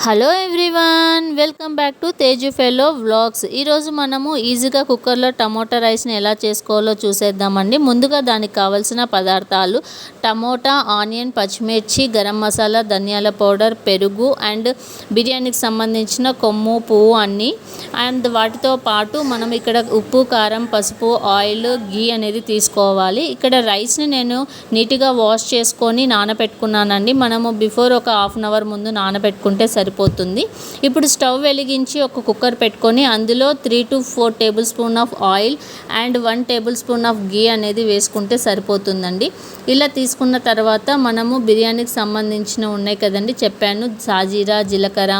Hello everyone, welcome back to Teju fellow vlogs. ఈరోజు మనము ఈజీగా కుక్కర్లో టమోటా రైస్ని ఎలా చేసుకోవాలో చూసేద్దామండి. ముందుగా దానికి కావాల్సిన పదార్థాలు టమోటా, ఆనియన్, పచ్చిమిర్చి, గరం మసాలా, ధనియాల పౌడర్, పెరుగు అండ్ బిర్యానీకి సంబంధించిన కొమ్ము, పువ్వు అన్నీ. అండ్ వాటితో పాటు మనం ఇక్కడ ఉప్పు, కారం, పసుపు, ఆయిల్, గీ అనేది తీసుకోవాలి. ఇక్కడ రైస్ని నేను నీట్గా వాష్ చేసుకొని నానబెట్టుకున్నానండి. మనము బిఫోర్ ఒక హాఫ్ అన్ అవర్ ముందు నానబెట్టుకుంటే సరిపోతుంది. ఇప్పుడు స్టవ్ వెలిగించి ఒక కుక్కర్ పెట్టుకొని అందులో 3 to 4 tablespoon of oil and 1 tablespoon of ghee అనేది వేసుకుంటే సరిపోతుందండి. ఇలా తీసుకున్న తర్వాత మనము బిర్యానీకి సంబంధించిన ఉన్నాయి కదండి, చెప్పాను, సాజీరా, జీలకర్ర,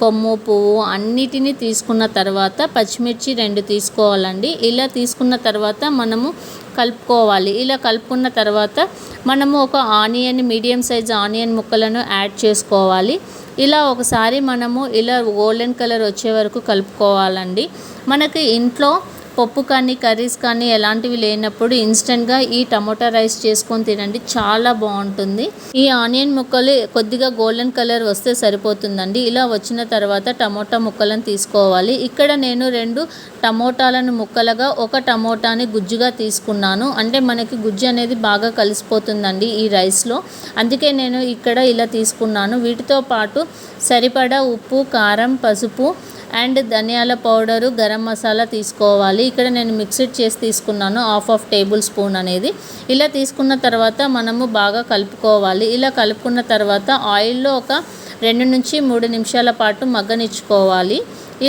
కొమ్ము, పువ్వు అన్నిటినీ తీసుకున్న తర్వాత పచ్చిమిర్చి 2 తీసుకోవాలండి. ఇలా తీసుకున్న తర్వాత మనము కలుపుకోవాలి. ఇలా కలుపుకున్న తర్వాత మనము ఒక ఆనియన్, మీడియం సైజ్ ఆనియన్ ముక్కలను యాడ్ చేసుకోవాలి. ఇలా ఒకసారి మనము ఇలా గోల్డెన్ కలర్ వచ్చే వరకు కలుపుకోవాలండి. మనకి ఇంట్లో పప్పు కానీ కర్రీస్ కానీ ఎలాంటివి లేనప్పుడు ఇన్స్టెంట్గా ఈ టమోటా రైస్ చేసుకొని తినండి, చాలా బాగుంటుంది. ఈ ఆనియన్ ముక్కలు కొద్దిగా గోల్డెన్ కలర్ వస్తే సరిపోతుందండి. ఇలా వచ్చిన తర్వాత టమోటా ముక్కలను తీసుకోవాలి. ఇక్కడ నేను 2 టమోటాలను ముక్కలుగా, ఒక టమోటాని గుజ్జుగా తీసుకున్నాను. అంటే మనకి గుజ్జు అనేది బాగా కలిసిపోతుందండి ఈ రైస్లో, అందుకే నేను ఇక్కడ ఇలా తీసుకున్నాను. వీటితో పాటు సరిపడా ఉప్పు, కారం, పసుపు అండ్ ధనియాల పౌడరు, గరం మసాలా తీసుకోవాలి. ఇక్కడ నేను మిక్స్డ్ చేసి తీసుకున్నాను, హాఫ్ టేబుల్ స్పూన్ అనేది. ఇలా తీసుకున్న తర్వాత మనము బాగా కలుపుకోవాలి. ఇలా కలుపుకున్న తర్వాత ఆయిల్లో ఒక 2 నుంచి 3 నిమిషాల పాటు మగ్గనిచ్చుకోవాలి.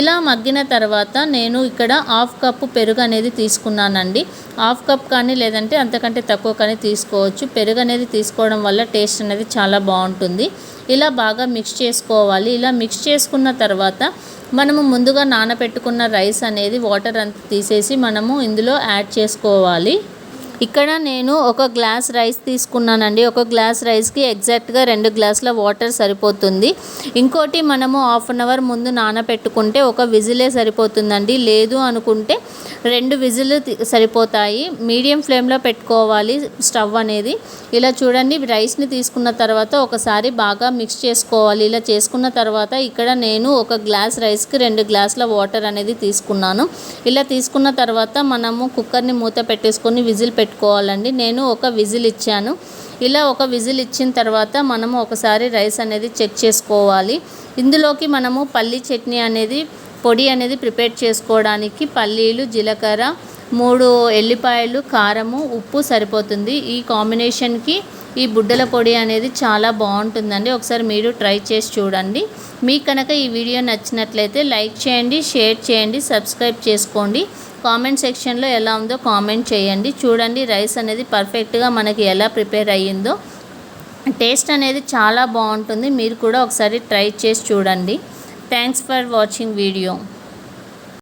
ఇలా మగ్గిన తర్వాత నేను ఇక్కడ హాఫ్ కప్పు పెరుగు అనేది తీసుకున్నానండి. హాఫ్ కప్ కానీ లేదంటే అంతకంటే తక్కువ కానీ తీసుకోవచ్చు. పెరుగు అనేది తీసుకోవడం వల్ల టేస్ట్ అనేది చాలా బాగుంటుంది. ఇలా బాగా మిక్స్ చేసుకోవాలి. ఇలా మిక్స్ చేసుకున్న తర్వాత మనము ముందుగా నానబెట్టుకున్న రైస్ అనేది వాటర్ అంతా తీసేసి మనము ఇందులో యాడ్ చేసుకోవాలి. ఇక్కడ నేను ఒక గ్లాస్ రైస్ తీసుకున్నానండి. ఒక గ్లాస్ రైస్కి ఎగ్జాక్ట్గా 2 గ్లాసుల వాటర్ సరిపోతుంది. ఇంకోటి, మనము హాఫ్ అన్ అవర్ ముందు నానబెట్టుకుంటే ఒక విజిలే సరిపోతుందండి. లేదు అనుకుంటే 2 విజిల్ సరిపోతాయి. మీడియం ఫ్లేమ్లో పెట్టుకోవాలి స్టవ్ అనేది. ఇలా చూడండి, రైస్ని తీసుకున్న తర్వాత ఒకసారి బాగా మిక్స్ చేసుకోవాలి. ఇలా చేసుకున్న తర్వాత ఇక్కడ నేను ఒక గ్లాస్ రైస్కి 2 గ్లాసుల వాటర్ అనేది తీసుకున్నాను. ఇలా తీసుకున్న తర్వాత మనము కుక్కర్ని మూత పెట్టేసుకొని విజిల్ పెట్టుకోవాలండి. నేను ఒక విజిల్ ఇచ్చాను. ఇలా ఒక విజిల్ ఇచ్చిన తర్వాత మనము ఒకసారి రైస్ అనేది చెక్ చేసుకోవాలి. ఇందులోకి మనము పల్లీ చట్నీ అనేది, పొడి అనేది ప్రిపేర్ చేసుకోవడానికి పల్లీలు, జీలకర్ర, 3 ఎల్లిపాయలు, కారము, ఉప్పు సరిపోతుంది. ఈ కాంబినేషన్కి ఈ బుడ్డల పొడి అనేది చాలా బాగుంటుందండి. ఒకసారి మీరు ట్రై చేసి చూడండి. మీకు కనుక ఈ వీడియో నచ్చినట్లయితే లైక్ చేయండి, షేర్ చేయండి, సబ్స్క్రైబ్ చేసుకోండి. కామెంట్ సెక్షన్లో ఎలా ఉందో కామెంట్ చేయండి. చూడండి, రైస్ అనేది పర్ఫెక్ట్గా మనకి ఎలా ప్రిపేర్ అయ్యిందో. టేస్ట్ అనేది చాలా బాగుంటుంది. మీరు కూడా ఒకసారి ట్రై చేసి చూడండి. Thanks for watching video.